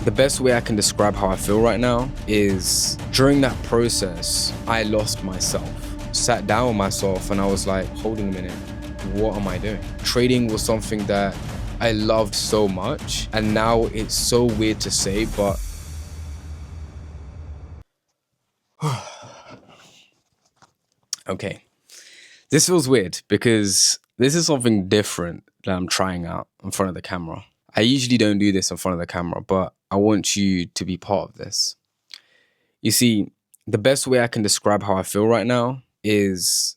The best way I can describe how I feel right now is during that process, I lost myself. Sat down with myself and I was like, hold on a minute, what am I doing? Trading was something that I loved so much, and now it's so weird to say, but okay. This feels weird because this is something different that I'm trying out in front of the camera. I usually don't do this in front of the camera, but I want you to be part of this. You see, the best way I can describe how I feel right now is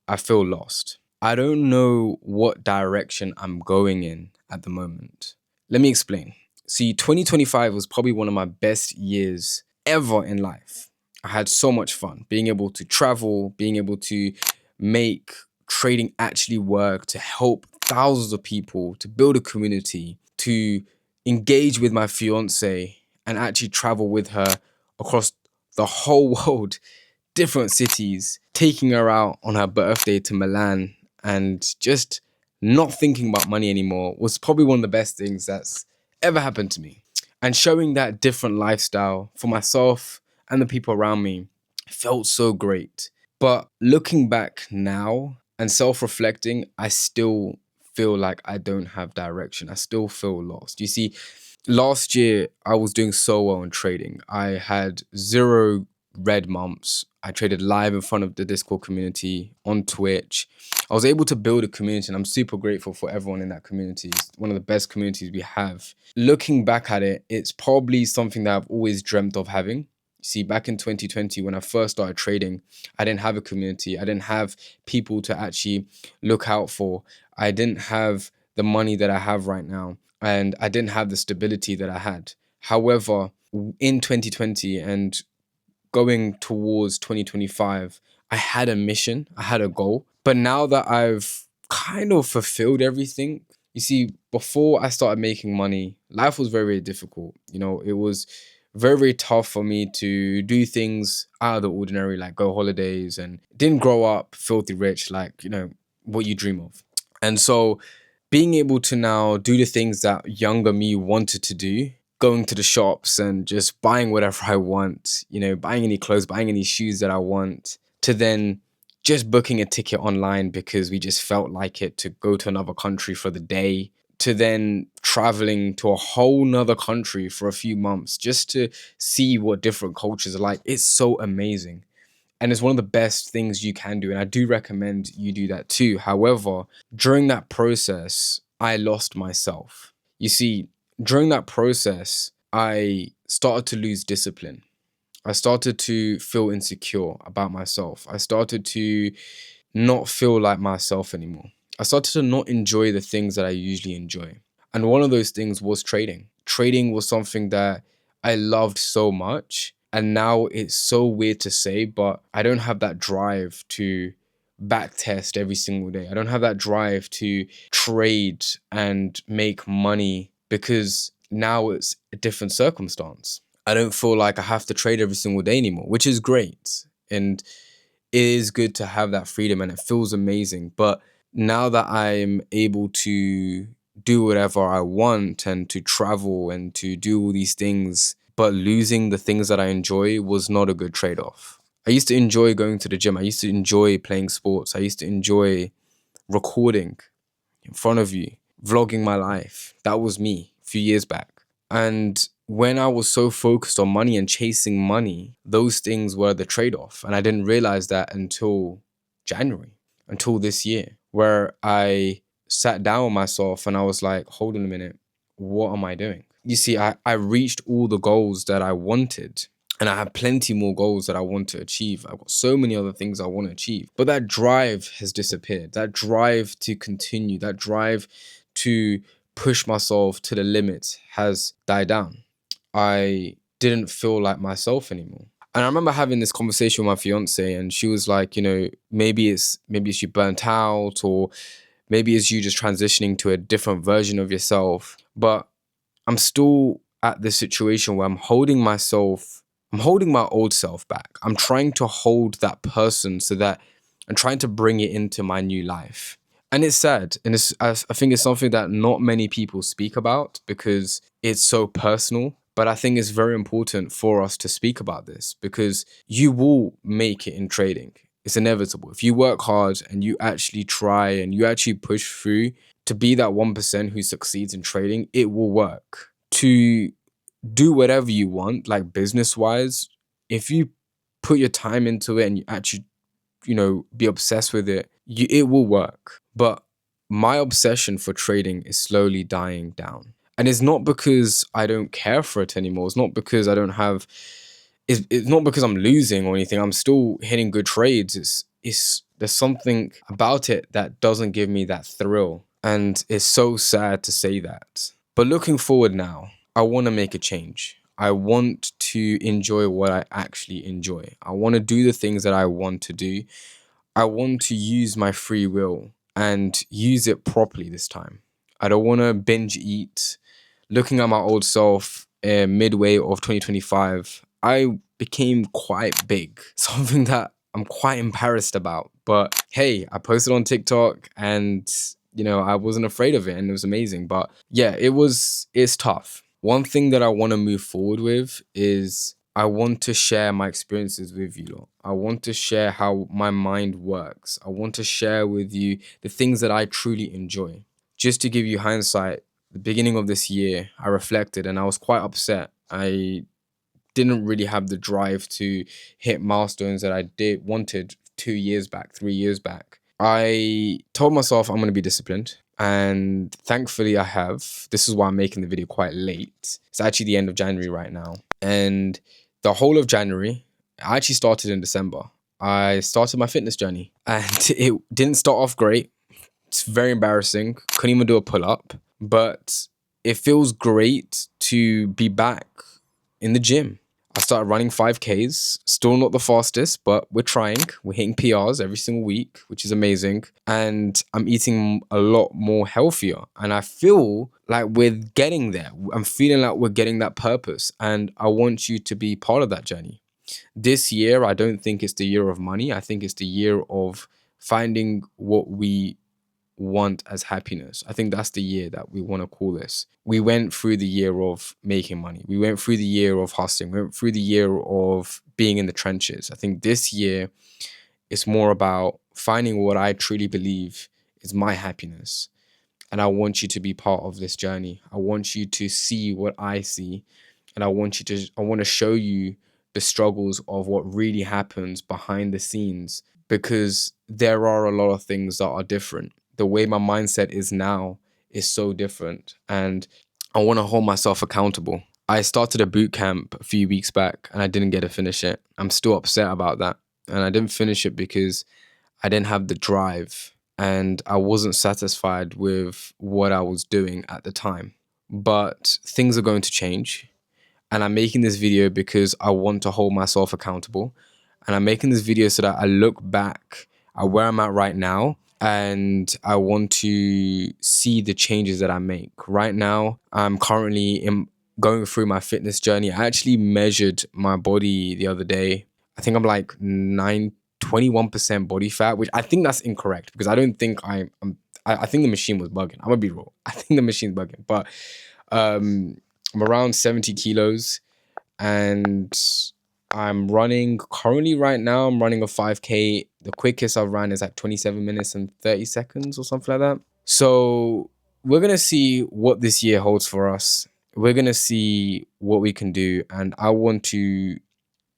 I feel lost. I don't know what direction I'm going in at the moment. Let me explain. See, 2025 was probably one of my best years ever in life. I had so much fun being able to travel, being able to make trading actually work, to help thousands of people, to build a community, to engage with my fiance and actually travel with her across the whole world, different cities, taking her out on her birthday to Milan and just not thinking about money anymore was probably one of the best things that's ever happened to me. And showing that different lifestyle for myself and the people around me felt so great. But looking back now and self-reflecting, I still feel like I don't have direction. I still feel lost. You see, last year I was doing so well in trading. I had 0 red months. I traded live in front of the Discord community on Twitch. I was able to build a community, and I'm super grateful for everyone in that community. It's one of the best communities we have. Looking back at it, it's probably something that I've always dreamt of having. See, back in 2020, when I first started trading, I didn't have a community. I didn't have people to actually look out for. I didn't have the money that I have right now, and I didn't have the stability that I had. However, in 2020 and going towards 2025, I had a mission, I had a goal. But now that I've kind of fulfilled everything, you see, before I started making money, life was very, very difficult. You know, it was very, very tough for me to do things out of the ordinary, like go holidays, and didn't grow up filthy rich, like, you know, what you dream of. And so being able to now do the things that younger me wanted to do, going to the shops and just buying whatever I want, you know, buying any clothes, buying any shoes that I want, to then just booking a ticket online because we just felt like it to go to another country for the day, to then traveling to a whole nother country for a few months just to see what different cultures are like. It's so amazing. And it's one of the best things you can do. And I do recommend you do that too. However, during that process, I lost myself. You see, during that process, I started to lose discipline. I started to feel insecure about myself. I started to not feel like myself anymore. I started to not enjoy the things that I usually enjoy. And one of those things was trading. Trading was something that I loved so much. And now it's so weird to say, but I don't have that drive to back test every single day. I don't have that drive to trade and make money because now it's a different circumstance. I don't feel like I have to trade every single day anymore, which is great. And it is good to have that freedom and it feels amazing. But now that I'm able to do whatever I want and to travel and to do all these things, but losing the things that I enjoy was not a good trade-off. I used to enjoy going to the gym. I used to enjoy playing sports. I used to enjoy recording in front of you, vlogging my life. That was me a few years back. And when I was so focused on money and chasing money, those things were the trade-off. And I didn't realize that until January, until this year, where I sat down with myself and I was like, hold on a minute, what am I doing? You see, I reached all the goals that I wanted. And I have plenty more goals that I want to achieve. I've got so many other things I want to achieve. But that drive has disappeared. That drive to continue, that drive to push myself to the limit has died down. I didn't feel like myself anymore. And I remember having this conversation with my fiance, and she was like, you know, maybe it's you burnt out, or maybe it's you just transitioning to a different version of yourself. But I'm still at this situation where I'm holding my old self back. I'm trying to hold that person so that I'm trying to bring it into my new life. And it's sad. I think it's something that not many people speak about because it's so personal. But I think it's very important for us to speak about this because you will make it in trading. It's inevitable. If you work hard and you actually try and you actually push through to be that 1% who succeeds in trading, it will work. To do whatever you want, like business wise, if you put your time into it and you actually, be obsessed with it, it will work. But my obsession for trading is slowly dying down. And it's not because I don't care for it anymore. It's not because I don't have, it's not because I'm losing or anything. I'm still hitting good trades. There's something about it that doesn't give me that thrill. And it's so sad to say that. But looking forward now, I want to make a change. I want to enjoy what I actually enjoy. I want to do the things that I want to do. I want to use my free will and use it properly this time. I don't want to binge eat. Looking at my old self midway of 2025, I became quite big, something that I'm quite embarrassed about. But hey, I posted on TikTok and, I wasn't afraid of it and it was amazing. But yeah, it's tough. One thing that I want to move forward with is I want to share my experiences with you lot. I want to share how my mind works. I want to share with you the things that I truly enjoy. Just to give you hindsight, the beginning of this year, I reflected and I was quite upset. I didn't really have the drive to hit milestones that I wanted 2 years back, 3 years back. I told myself I'm going to be disciplined. And thankfully I have. This is why I'm making the video quite late. It's actually the end of January right now. And the whole of January, I actually started in December. I started my fitness journey and it didn't start off great. It's very embarrassing. Couldn't even do a pull up, but it feels great to be back in the gym. I started running 5Ks, still not the fastest, but we're trying. We're hitting PRs every single week, which is amazing. And I'm eating a lot more healthier. And I feel like we're getting there. I'm feeling like we're getting that purpose. And I want you to be part of that journey. This year, I don't think it's the year of money. I think it's the year of finding what we want as happiness. I think that's the year that we want to call this. We went through the year of making money. We went through the year of hustling. We went through the year of being in the trenches. I think this year it's more about finding what I truly believe is my happiness. And I want you to be part of this journey. I want you to see what I see. And I want to show you the struggles of what really happens behind the scenes, because there are a lot of things that are different. The way my mindset is now is so different. And I want to hold myself accountable. I started a boot camp a few weeks back and I didn't get to finish it. I'm still upset about that. And I didn't finish it because I didn't have the drive and I wasn't satisfied with what I was doing at the time. But things are going to change. And I'm making this video because I want to hold myself accountable. And I'm making this video so that I look back at where I'm at right now and I want to see the changes that I make. Right now, I'm currently going through my fitness journey. I actually measured my body the other day. I think I'm like 21% body fat, which I think that's incorrect because I don't think I think the machine was bugging. I'm gonna be real. I think the machine's bugging, but I'm around 70 kilos and I'm running currently right now. I'm running a 5K. The quickest I've ran is like 27 minutes and 30 seconds or something like that. So we're going to see what this year holds for us. We're going to see what we can do. And I want to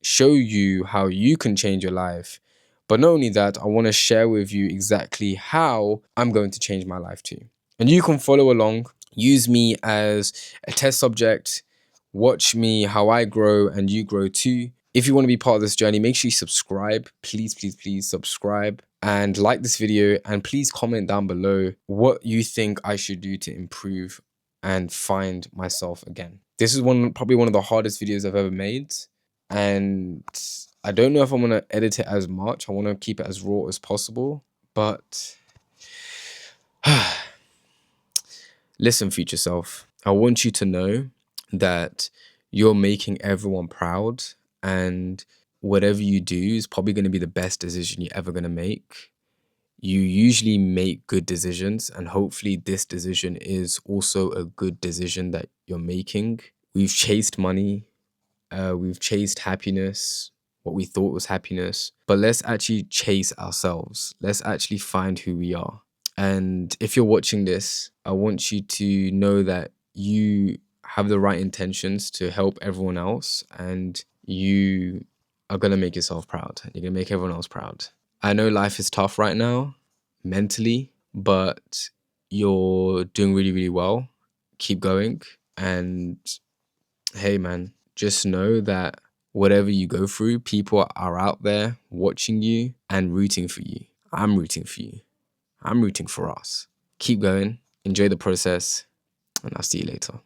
show you how you can change your life. But not only that, I want to share with you exactly how I'm going to change my life too. And you can follow along, use me as a test subject, watch me how I grow and you grow too. If you want to be part of this journey, make sure you subscribe. Please, please, please subscribe and like this video. And please comment down below what you think I should do to improve and find myself again. This is probably one of the hardest videos I've ever made. And I don't know if I'm going to edit it as much. I want to keep it as raw as possible. But listen, future self, I want you to know that you're making everyone proud and whatever you do is probably going to be the best decision you're ever going to make. You usually make good decisions and hopefully this decision is also a good decision that you're making. We've chased money, we've chased happiness, what we thought was happiness, but let's actually chase ourselves. Let's actually find who we are. And if you're watching this, I want you to know that you have the right intentions to help everyone else, and you are going to make yourself proud. You're going to make everyone else proud. I know life is tough right now, mentally, but you're doing really, really well. Keep going. And hey, man, just know that whatever you go through, people are out there watching you and rooting for you. I'm rooting for you. I'm rooting for us. Keep going, enjoy the process, and I'll see you later.